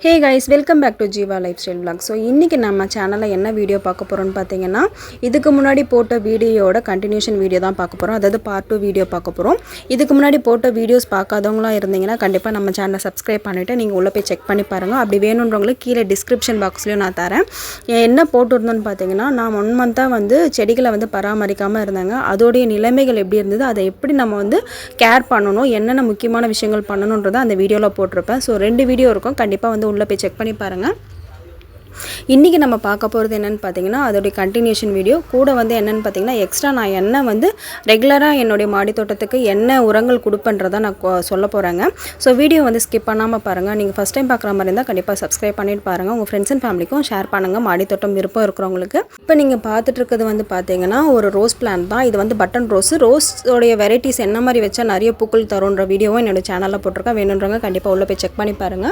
Hey guys, welcome back to Jiva Lifestyle Vlog. So இன்னைக்கு நம்ம சேனல்ல என்ன வீடியோ பார்க்க போறோம்னு பாத்தீங்கன்னா இதுக்கு முன்னாடி போட்ட வீடியோவோட கண்டினியூஷன் வீடியோ தான் பார்க்க போறோம். அதாவது பார்ட் 2 வீடியோ பார்க்க போறோம். இதுக்கு முன்னாடி போட்ட வீடியோஸ் பார்க்காதவங்களா இருந்தீங்கன்னா கண்டிப்பா நம்ம சேனலை சப்ஸ்கிரைப் பண்ணிட்டு நீங்க உள்ள போய் செக் பண்ணி பாருங்க. அப்படி வேணும்ன்றவங்களுக்கு கீழ டிஸ்கிரிப்ஷன் பாக்ஸ்லயும் நான் தரேன். என்ன போட்டுறதுன்னு பாத்தீங்கன்னா நான் 1 மந்தா வந்து செடிகளை வந்து பராமரிக்காம இருந்தாங்க. அதோட நிலைமைகள் எப்படி இருந்தது, அதை எப்படி நம்ம வந்து கேர் பண்ணனும், என்னென்ன முக்கியமான விஷயங்கள் பண்ணனும்ன்றத அந்த வீடியோல போட்டுருப்பேன். சோ 2 வீடியோ இருக்கும். கண்டிப்பா வந்து உள்ள போய் செக் பண்ணி பாருங்க. இன்னைக்கு நம்ம பார்க்க போறது என்னன்னு பாத்தீங்கன்னா அதோட கண்டினியூஷன் வீடியோ. கூட வந்து என்னன்னு பாத்தீங்கன்னா எக்ஸ்ட்ரா நான் என்ன வந்து ரெகுலரா என்னோட மாடி தோட்டத்துக்கு என்ன உரங்கள் கொடுப்பேன்றதை நான் சொல்ல போறேங்க. சோ வீடியோ வந்து ஸ்கிப் பண்ணாம பாருங்க. நீங்க ஃபர்ஸ்ட் டைம் பார்க்குற மாதிரி இருந்தா கண்டிப்பா சப்ஸ்கிரைப் பண்ணிட்டு பாருங்க. உங்க ஃப்ரெண்ட்ஸ் அண்ட் ஃபேமிலிக்கும் ஷேர் பண்ணுங்க. மாடி தோட்டம் விருப்பம் இருக்கிறவங்களுக்கு. இப்போ நீங்க பார்த்துட்டு இருக்கிறது வந்து பாத்தீங்கன்னா ஒரு ரோஸ் பிளான்ட் தான். இது வந்து பட்டன் ரோஸ். ரோஸோட வெரைட்டிஸ் என்ன மாதிரி வச்சா நிறைய பூக்கள் தரும்ன்ற வீடியோவும் என்னோட சேனல்ல போட்டுருக்கேன். வேணும்ன்றவங்க கண்டிப்பா உள்ள போய் செக் பண்ணி பாருங்க.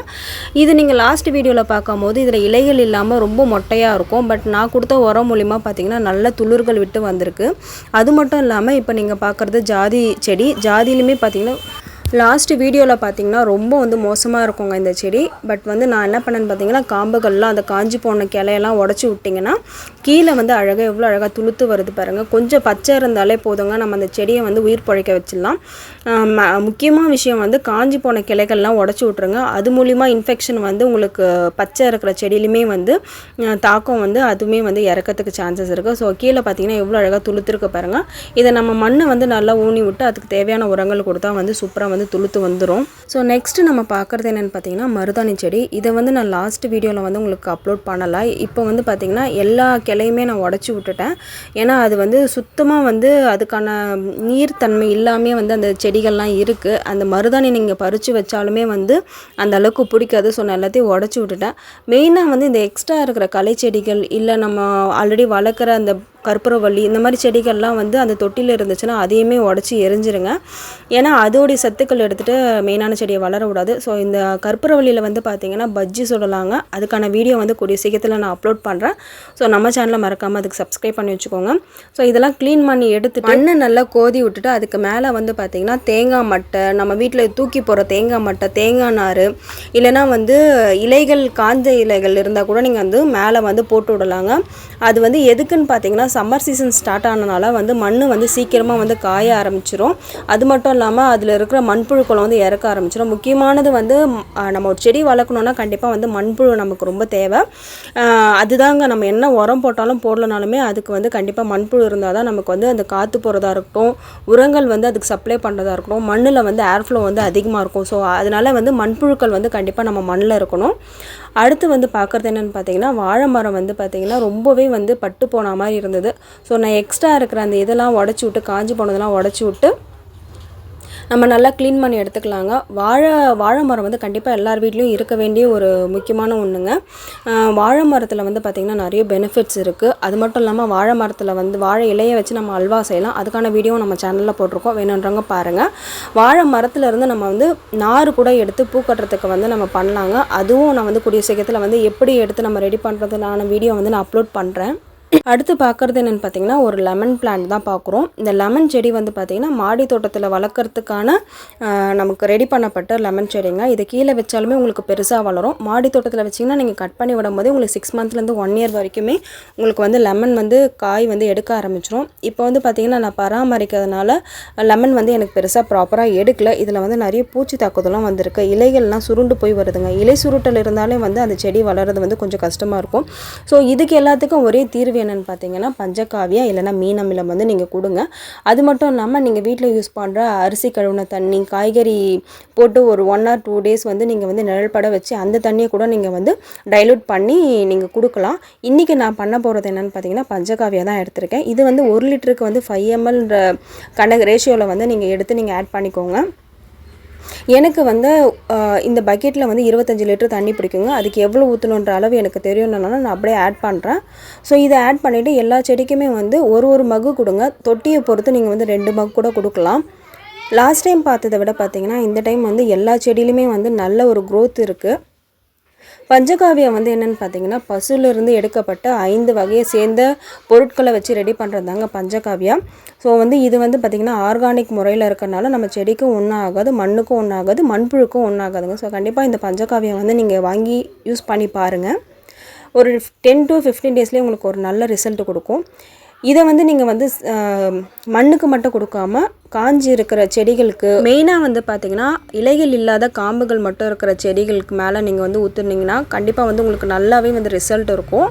இது நீங்க லாஸ்ட் வீடியோல பார்க்கும்போது இதுல இலைகள் இல்லாம ரொம்ப மொட்டையா இருக்கும். பட் நான் கொடுத்த உரம் மூலமா பாத்தீங்கன்னா நல்ல துளிர்கள் விட்டு வந்திருக்கு. அது மட்டும் இல்லாம இப்போ நீங்க பார்க்கிறது ஜாதி செடி. ஜாதியிலுமே பாத்தீங்கன்னா லாஸ்ட் வீடியோல பாத்தீங்கன்னா ரொம்ப வந்து மோசமா இருக்குங்க இந்த செடி. பட் வந்து நான் என்ன பண்ணேன்னு பாத்தீங்கன்னா காம்புகள்லாம் அந்த காஞ்சி போன கிளையெல்லாம் உடைச்சு விட்டிங்கன்னா கீழே வந்து அழகா எவ்வளவு அழகா துளுத்து வருது பாருங்க. கொஞ்சம் பச்சை இருந்தாலே போதுங்க, நம்ம அந்த செடியை வந்து உயிர் பொழைக்க வச்சிடலாம். முக்கியமான விஷயம் வந்து காஞ்சி போன கிளைகள்லாம் உடைச்சு விட்டுருங்க. அது மூலியமா இன்ஃபெக்ஷன் வந்து உங்களுக்கு பச்சை இருக்கிற செடியிலுமே வந்து தாக்கம் வந்து அதுவுமே வந்து இறக்கிறதுக்கு சான்சஸ் இருக்கு. ஸோ கீழே பார்த்தீங்கன்னா எவ்வளோ அழகாக துளுத்துருக்கு பாருங்க. இதை நம்ம மண்ணை வந்து நல்லா ஊனி விட்டு அதுக்கு தேவையான உரங்கள் கொடுத்தா வந்து சூப்பராக வந்து துளுத்து வந்துடும். ஸோ நெக்ஸ்ட் நம்ம பார்க்குறது என்னென்னு பார்த்தீங்கன்னா மருதாணி செடி. இதை வந்து நான் லாஸ்ட் வீடியோவில் வந்து உங்களுக்கு அப்லோட் பண்ணலை. இப்போ வந்து பார்த்தீங்கன்னா எல்லா கிளையுமே நான் உடச்சி விட்டுட்டேன். ஏன்னா அது வந்து சுத்தமாக வந்து அதுக்கான நீர்த்தன்மை இல்லாமே வந்து அந்த செடிகள்லாம் இருக்குது. அந்த மருதாணி நீங்கள் பறித்து வச்சாலுமே வந்து அந்த அளவுக்கு பிடிக்காது. ஸோ நான் எல்லாத்தையும் உடச்சி விட்டுட்டேன். மெயினாக வந்து இந்த எக்ஸ்ட்ரா இருக்கிற களை செடிகள் இல்லை நம்ம ஆல்ரெடி வளர்க்குற அந்த கற்பூரவள்ளி இந்த மாதிரி செடிகள்லாம் வந்து அந்த தொட்டியில் இருந்துச்சுன்னா அதையுமே உடச்சி எரிஞ்சிருங்க. ஏன்னா அதோடைய சத்துக்கள் எடுத்துகிட்டு மெயினான செடியை வளர விடாது. ஸோ இந்த கற்பூரவள்ளியில் வந்து பார்த்தீங்கன்னா பஜ்ஜி சுடலாங்க. அதுக்கான வீடியோ வந்து கூடிய சீக்கிரத்தில் நான் அப்லோட் பண்ணுறேன். ஸோ நம்ம சேனலை மறக்காமல் அதுக்கு சப்ஸ்கிரைப் பண்ணி வச்சுக்கோங்க. ஸோ இதெல்லாம் க்ளீன் பண்ணி எடுத்துட்டு மண்ணை நல்லா கோதி விட்டுட்டு அதுக்கு மேலே வந்து பார்த்தீங்கன்னா தேங்காய் மட்டை, நம்ம வீட்டில் தூக்கி போகிற தேங்காய் மட்டை, தேங்காய் நார் இல்லைனா வந்து இலைகள் காஞ்ச இலைகள் இருந்தால் கூட நீங்கள் வந்து மேலே வந்து போட்டு விடலாங்க. அது வந்து எதுக்குன்னு பார்த்தீங்கன்னா சம்மர் சீசன் ஸ்டார்ட் ஆனனால வந்து மண் வந்து சீக்கிரமாக வந்து காய ஆரம்பிச்சிடும். அது மட்டும் இல்லாமல் அதில் இருக்கிற மண்புழுக்களை வந்து இறக்க ஆரம்பிச்சிடும். முக்கியமானது வந்து நம்ம ஒரு செடி வளர்க்கணுன்னா கண்டிப்பாக வந்து மண்புழு நமக்கு ரொம்ப தேவை. அதுதாங்க நம்ம என்ன உரம் போட்டாலும் போடலனாலுமே அதுக்கு வந்து கண்டிப்பாக மண்புழு இருந்தால் தான் நமக்கு வந்து அந்த காற்று போகிறதா இருக்கட்டும், உரங்கள் வந்து அதுக்கு சப்ளை பண்ணுறதா இருக்கட்டும், மண்ணில் வந்து ஏர் ஃப்ளோ வந்து அதிகமாக இருக்கும். ஸோ அதனால் வந்து மண்புழுக்கள் வந்து கண்டிப்பாக நம்ம மண்ணில் இருக்கணும். அடுத்து வந்து பார்க்குறது என்னென்னு பார்த்தீங்கன்னா வாழை மரம் வந்து பார்த்தீங்கன்னா ரொம்பவே வந்து பட்டு போன மாதிரி இருந்தது. ஸோ நான் எக்ஸ்ட்ரா இருக்கிற அந்த இதெல்லாம் உடச்சி விட்டு காஞ்சி போனதெல்லாம் உடச்சி விட்டு நம்ம நல்லா க்ளீன் பண்ணி எடுத்துக்கலாங்க. வாழை மரம் வந்து கண்டிப்பாக எல்லார் வீட்லேயும் இருக்க வேண்டிய ஒரு முக்கியமான ஒன்றுங்க. வாழை மரத்தில் வந்து பார்த்திங்கன்னா நிறைய பெனிஃபிட்ஸ் இருக்குது. அது மட்டும் இல்லாமல் வாழை மரத்தில் வந்து வாழை இலையை வச்சு நம்ம அல்வா செய்யலாம். அதுக்கான வீடியோ நம்ம சேனலில் போட்டிருக்கோம், வேணுன்றவங்க பாருங்கள். வாழை மரத்துலேருந்து நம்ம வந்து நார் கூட எடுத்து பூ கட்டுறதுக்கு வந்து நம்ம பண்ணலாங்க. அதுவும் நான் வந்து கூடிய சீக்கிரத்தில் வந்து எப்படி எடுத்து நம்ம ரெடி பண்ணுறதுனான வீடியோ வந்து நான் அப்லோட் பண்ணுறேன். அடுத்து பார்க்குறது என்னென்னு பார்த்தீங்கன்னா ஒரு லெமன் பிளான்ட் தான் பார்க்குறோம். இந்த லெமன் செடி வந்து பார்த்திங்கன்னா மாடி தோட்டத்தில் வளர்க்குறதுக்கான நமக்கு ரெடி பண்ணப்பட்ட லெமன் செடிங்க. இதை கீழே வச்சாலுமே உங்களுக்கு பெருசாக வளரும். மாடி தோட்டத்தில் வச்சிங்கன்னா நீங்கள் கட் பண்ணி விடும்போது உங்களுக்கு 6 மந்த்லேருந்து 1 இயர் வரைக்குமே உங்களுக்கு வந்து லெமன் வந்து காய் வந்து எடுக்க ஆரம்பிச்சிடும். இப்போ வந்து பார்த்திங்கன்னா நான் பராமரிக்கிறதுனால லெமன் வந்து எனக்கு பெருசாக ப்ராப்பராக எடுக்கல. இதில் வந்து நிறைய பூச்சி தாக்குதலாம் வந்திருக்கு. இலைகள்லாம் சுருண்டு போய் வருதுங்க. இலை சுருட்டல் இருந்தாலே வந்து அந்த செடி வளர்கிறது வந்து கொஞ்சம் கஷ்டமாக இருக்கும். ஸோ இதுக்கு எல்லாத்துக்கும் ஒரே தீர்வு என்னன்னு பார்த்தீங்கன்னா பஞ்சகாவியா இல்லைனா மீன் அமிலம் வந்து நீங்கள் கொடுங்க. அது மட்டும் இல்லாமல் நீங்கள் வீட்டில் யூஸ் பண்ணுற அரிசி கழுவுன தண்ணி, காய்கறி போட்டு ஒரு 1 or 2 days வந்து நீங்கள் வந்து நிழல் பட வச்சு அந்த தண்ணியை கூட நீங்கள் வந்து டைலூட் பண்ணி நீங்கள் கொடுக்கலாம். இன்றைக்கி நான் பண்ண போகிறது என்னென்னு பார்த்தீங்கன்னா பஞ்சகாவியா தான் எடுத்திருக்கேன். இது வந்து 1 லிட்டருக்கு வந்து 5 ml ரேஷியோவில் வந்து நீங்கள் எடுத்து நீங்கள் ஆட் பண்ணிக்கோங்க. எனக்கு வந்து இந்த பக்கெட்டில் வந்து 25 லிட்டர் தண்ணி பிடிக்குங்க. அதுக்கு எவ்வளோ ஊற்றணுன்ற அளவு எனக்கு தெரியணும்னால நான் அப்படியே ஆட் பண்ணுறேன். ஸோ இதை ஆட் பண்ணிவிட்டு எல்லா செடிக்குமே வந்து ஒரு மக்கு கொடுங்க. தொட்டியை பொறுத்து நீங்கள் வந்து 2 மக் கூட கொடுக்கலாம். லாஸ்ட் டைம் பார்த்ததை விட பார்த்தீங்கன்னா இந்த டைம் வந்து எல்லா செடியிலுமே வந்து நல்ல ஒரு க்ரோத் இருக்குது. பஞ்சகாவியம் வந்து என்னென்னு பார்த்தீங்கன்னா பசுலேருந்து எடுக்கப்பட்ட 5 வகையை சேர்ந்த பொருட்களை வச்சு ரெடி பண்ணுறது தாங்க பஞ்சகாவியம். ஸோ வந்து இது வந்து பார்த்திங்கன்னா ஆர்கானிக் முறையில் இருக்கிறனால நம்ம செடிக்கும் ஒன்றும் ஆகாது, மண்ணுக்கும் ஒன்றும் ஆகாது, மண்புழுக்கும் ஒன்றும் ஆகாதுங்க. ஸோ கண்டிப்பாக இந்த பஞ்சகாவியம் வந்து நீங்கள் வாங்கி யூஸ் பண்ணி பாருங்கள். ஒரு 10 to 15 டேஸ்லேயே உங்களுக்கு ஒரு நல்ல ரிசல்ட் கொடுக்கும். இதை வந்து நீங்கள் வந்து மண்ணுக்கு மட்டும் கொடுக்காம காஞ்சி இருக்கிற செடிகளுக்கு மெயினாக வந்து பார்த்திங்கன்னா இலைகள் இல்லாத காம்புகள் மட்டும் இருக்கிற செடிகளுக்கு மேலே நீங்கள் வந்து ஊற்றுனீங்கன்னா கண்டிப்பாக வந்து உங்களுக்கு நல்லாவே வந்து ரிசல்ட் இருக்கும்.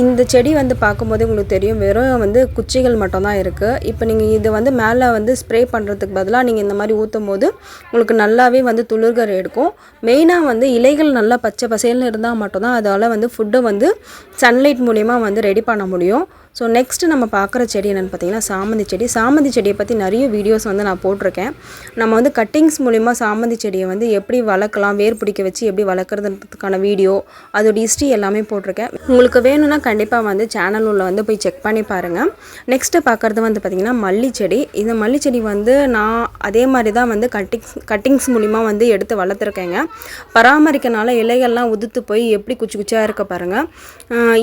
இந்த செடி வந்து பார்க்கும்போது உங்களுக்கு தெரியும் வெறும் வந்து குச்சிகள் மட்டும்தான் இருக்குது. இப்போ நீங்கள் இது வந்து மேலே வந்து ஸ்ப்ரே பண்ணுறதுக்கு பதிலாக நீங்கள் இந்த மாதிரி ஊற்றும் போது உங்களுக்கு நல்லாவே வந்து துளிர்கள் எடுக்கும். மெயினாக வந்து இலைகள் நல்லா பச்சை பசேல்னு இருந்தால் மட்டும்தான் அதால் வந்து ஃபுட்டை வந்து சன்லைட் மூலிமா வந்து ரெடி பண்ண முடியும். ஸோ நெக்ஸ்ட்டு நம்ம பார்க்குற செடி என்னென்னு பார்த்தீங்கன்னா சாமந்தி செடி. சாமந்தி செடியை பற்றி நிறைய வீடியோஸ் வந்து நான் போட்டிருக்கேன். நம்ம வந்து கட்டிங்ஸ் மூலிமா சாமந்தி செடியை வந்து எப்படி வளர்க்கலாம், வேர் பிடிக்க வச்சு எப்படி வளர்க்குறதுக்கான வீடியோ, அதோட ஹிஸ்ட்ரி எல்லாமே போட்டிருக்கேன். உங்களுக்கு வேணும்னா கண்டிப்பாக வந்து சேனல் உள்ள வந்து போய் செக் பண்ணி பாருங்கள். நெக்ஸ்ட்டு பார்க்குறது வந்து பார்த்திங்கன்னா மல்லி செடி. இந்த மல்லி செடி வந்து நான் அதே மாதிரி தான் வந்து கட்டிங்ஸ் மூலிமா வந்து எடுத்து வளர்த்துருக்கேங்க. பராமரிக்கனால இலைகள்லாம் உதுத்து போய் எப்படி குச்சி குச்சியாக இருக்க பாருங்கள்.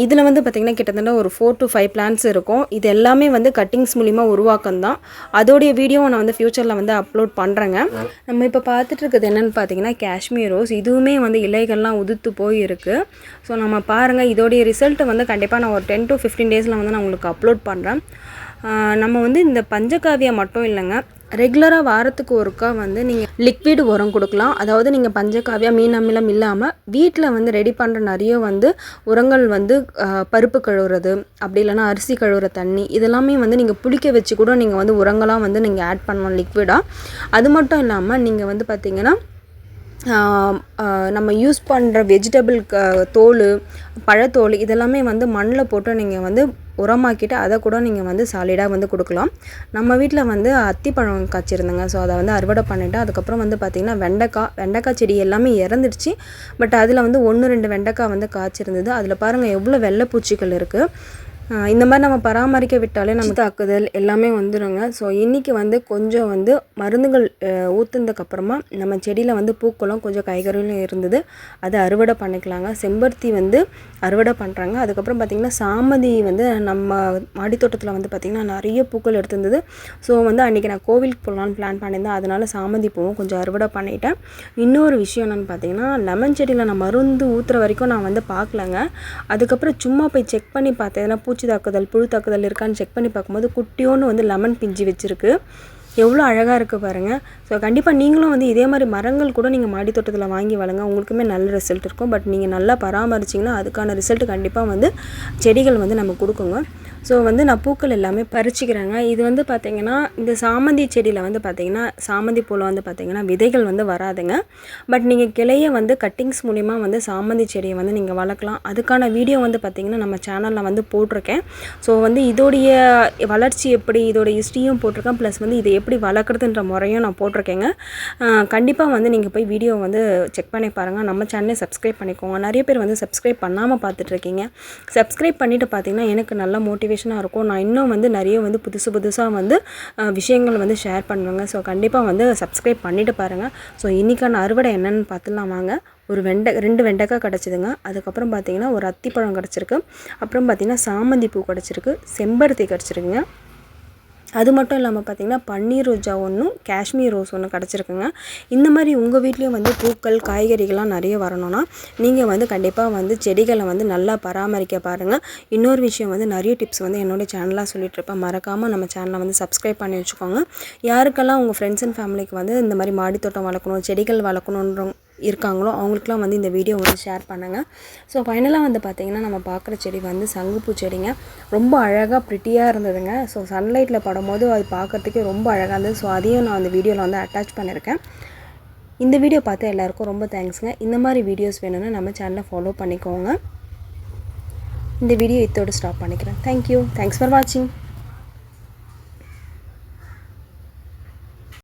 இதில் வந்து பார்த்திங்கன்னா கிட்டத்தட்ட ஒரு 4 to 5 பிளான்ஸ் இருக்கும். இது எல்லாமே வந்து கட்டிங்ஸ் மூலிமா உருவாக்கம் தான். அதோடைய வீடியோவை நான் வந்து ஃப்யூச்சரில் வந்து அப்லோட் பண்ணுறேங்க. நம்ம இப்போ பார்த்துட்டு இருக்கிறது என்னென்னு பார்த்தீங்கன்னா காஷ்மீர் ரோஸ். இதுவுமே வந்து இலைகள்லாம் உதுத்து போயிருக்கு. ஸோ நம்ம பாருங்கள், இதோடைய ரிசல்ட்டை வந்து கண்டிப்பாக நான் ஒரு 10 to 15 டேஸில் வந்து நான் உங்களுக்கு அப்லோட் பண்ணுறேன். நம்ம வந்து இந்த பஞ்சகாவியம் மட்டும் இல்லைங்க, ரெகுலராக வாரத்துக்கு ஒருக்கா வந்து நீங்கள் லிக்விட் உரம் கொடுக்கலாம். அதாவது நீங்கள் பஞ்சகாவியா மீன் அமிலம் இல்லாமல் வீட்டில் வந்து ரெடி பண்ணுற நிறைய வந்து உரங்கள் வந்து பருப்பு கழுவுறது, அப்படி இல்லைனா அரிசி கழுவுற தண்ணி, இதெல்லாமே வந்து நீங்கள் புளிக்க வச்சு கூட நீங்கள் வந்து உரங்களாக வந்து நீங்கள் ஆட் பண்ணலாம் லிக்விடாக. அது மட்டும் இல்லாமல் நீங்கள் வந்து பார்த்திங்கன்னா நம்ம யூஸ் பண்ணுற வெஜிடபிள் தோல், பழத்தோல் இதெல்லாமே வந்து மண்ணில் போட்டு நீங்கள் வந்து உரமாக்கிட்டு அதை கூட நீங்கள் வந்து சாலிடாக வந்து கொடுக்கலாம். நம்ம வீட்டில் வந்து அத்திப்பழம் காய்ச்சிருந்தேங்க. ஸோ அதை வந்து அறுவடை பண்ணிவிட்டு அதுக்கப்புறம் வந்து பார்த்திங்கன்னா வெண்டைக்காய் செடி எல்லாமே இறந்துடுச்சு. பட் அதில் வந்து 1-2 வெண்டைக்காய் வந்து காய்ச்சிருந்தது. அதில் பாருங்கள் எவ்வளோ வெள்ளைப்பூச்சிகள் இருக்குது. இந்த மாதிரி நம்ம பராமரிக்க விட்டாலே நம்ம தாக்குதல் எல்லாமே வந்துடுங்க. ஸோ இன்றைக்கி வந்து கொஞ்சம் வந்து மருந்துகள் ஊற்றுனதுக்கப்புறமா நம்ம செடியில் வந்து பூக்களும் கொஞ்சம் காய்கறிகளும் இருந்தது. அதை அறுவடை பண்ணிக்கலாங்க. செம்பருத்தி வந்து அறுவடை பண்ணுறாங்க. அதுக்கப்புறம் பார்த்திங்கன்னா சாமந்தி வந்து நம்ம மாடித்தோட்டத்தில் வந்து பார்த்திங்கன்னா நிறைய பூக்கள் எடுத்திருந்தது. ஸோ வந்து அன்றைக்கி நான் கோவிலுக்கு போகலான்னு பிளான் பண்ணியிருந்தேன். அதனால் சாமந்தி பூவும் கொஞ்சம் அறுவடை பண்ணிட்டேன். இன்னொரு விஷயம் என்னென்னு பார்த்திங்கன்னா லெமன் செடியில் நான் மருந்து ஊற்றுற வரைக்கும் நான் வந்து பார்க்கலங்க. அதுக்கப்புறம் சும்மா போய் செக் பண்ணி பார்த்தேன். பூச்சி தாக்குதல், புழு தாக்குதல் இருக்கான்னு செக் பண்ணி பார்க்கும்போது குட்டியோன்னு வந்து லெமன் பிஞ்சு வச்சுருக்கு. எவ்வளோ அழகாக இருக்குது பாருங்கள். ஸோ கண்டிப்பாக நீங்களும் வந்து இதே மாதிரி மரங்கள் கூட நீங்கள் மாடி தோட்டத்தில் வாங்கி வளங்க, உங்களுக்குமே நல்ல ரிசல்ட் இருக்கும். பட் நீங்கள் நல்லா பராமரிச்சிங்கன்னா அதுக்கான ரிசல்ட் கண்டிப்பாக வந்து செடிகள் வந்து நம்ம கொடுக்குங்க. ஸோ வந்து நான் பூக்கள் எல்லாமே பறிச்சிக்கிறேங்க. இது வந்து பார்த்திங்கன்னா இந்த சாமந்தி செடியில் வந்து பார்த்திங்கன்னா சாமந்தி பூவில் வந்து பார்த்திங்கன்னா விதைகள் வந்து வராதுங்க. பட் நீங்கள் கிளையை வந்து கட்டிங்ஸ் மூலிமா வந்து சாமந்தி செடியை வந்து நீங்கள் வளர்க்கலாம். அதுக்கான வீடியோ வந்து பார்த்திங்கன்னா நம்ம சேனலில் வந்து போட்டிருக்கேன். ஸோ வந்து இதோடைய வளர்ச்சி எப்படி, இதோட ஹிஸ்ட்ரியும் போட்டிருக்கேன். ப்ளஸ் வந்து இதை எப்படி வளர்க்குறதுன்ற முறையும் நான் போட்டிருக்கேங்க. கண்டிப்பாக வந்து நீங்கள் போய் வீடியோ வந்து செக் பண்ணி பாருங்கள். நம்ம சேனலை சப்ஸ்கிரைப் பண்ணிக்கோங்க. நிறைய பேர் வந்து சப்ஸ்கிரைப் பண்ணாமல் பார்த்துட்ருக்கீங்க. சப்ஸ்கிரைப் பண்ணிவிட்டு பார்த்திங்கன்னா எனக்கு நல்ல மோட்டிவேஷனாக இருக்கும். நான் இன்னும் வந்து நிறைய வந்து புதுசாக வந்து விஷயங்கள் வந்து ஷேர் பண்ணுவேங்க. ஸோ கண்டிப்பாக வந்து சப்ஸ்கிரைப் பண்ணிவிட்டு பாருங்கள். ஸோ இன்றைக்கான அறுவடை என்னென்னு பார்த்துலாம் வாங்க. ஒரு 2 வெண்டைக்காய் கிடச்சிதுங்க. அதுக்கப்புறம் பார்த்திங்கன்னா ஒரு அத்திப்பழம் கிடச்சிருக்கு. அப்புறம் பார்த்திங்கன்னா சாமந்தி பூ கிடச்சிருக்கு, செம்பருத்தி கிடச்சிருக்குங்க. அது மட்டும் இல்லாமல் பார்த்திங்கன்னா பன்னீர் ரோஜா ஒன்றும் காஷ்மீர் ரோஸ் ஒன்று கிடச்சிருக்குங்க. இந்த மாதிரி உங்கள் வீட்லேயும் வந்து பூக்கள் காய்கறிகள்லாம் நிறைய வரணும்னா நீங்கள் வந்து கண்டிப்பாக வந்து செடிகளை வந்து நல்லா பராமரிக்க பாருங்கள். இன்னொரு விஷயம் வந்து நிறைய டிப்ஸ் வந்து என்னோடய சேனலாக சொல்லிகிட்ருப்பேன். மறக்காமல் நம்ம சேனலை வந்து சப்ஸ்கிரைப் பண்ணி வச்சுக்கோங்க. யாருக்கெல்லாம் உங்கள் ஃப்ரெண்ட்ஸ் அண்ட் ஃபேமிலிக்கு வந்து இந்த மாதிரி மாடித்தோட்டம் வளர்க்கணும், செடிகள் வளர்க்கணுன்ற இருக்காங்களோ அவங்களுக்குலாம் வந்து இந்த வீடியோ வந்து ஷேர் பண்ணுங்கள். ஸோ ஃபைனலாக வந்து பார்த்திங்கன்னா நம்ம பார்க்குற செடி வந்து சங்குப்பூ செடிங்க. ரொம்ப அழகாக ப்ரிட்டியாக இருந்ததுங்க. ஸோ சன்லைட்டில் படும்போது அது பார்க்குறதுக்கே ரொம்ப அழகாக இருந்தது. ஸோ அதையும் நான் அந்த வீடியோவில் வந்து அட்டாச் பண்ணியிருக்கேன். இந்த வீடியோ பார்த்து எல்லாருக்கும் ரொம்ப தேங்க்ஸுங்க. இந்த மாதிரி வீடியோஸ் வேணும்னா நம்ம சேனலை ஃபாலோ பண்ணிக்கோங்க. இந்த வீடியோ இதோடு ஸ்டாப் பண்ணிக்கிறேன். தேங்க்யூ. தேங்க்ஸ் ஃபார் வாட்சிங்.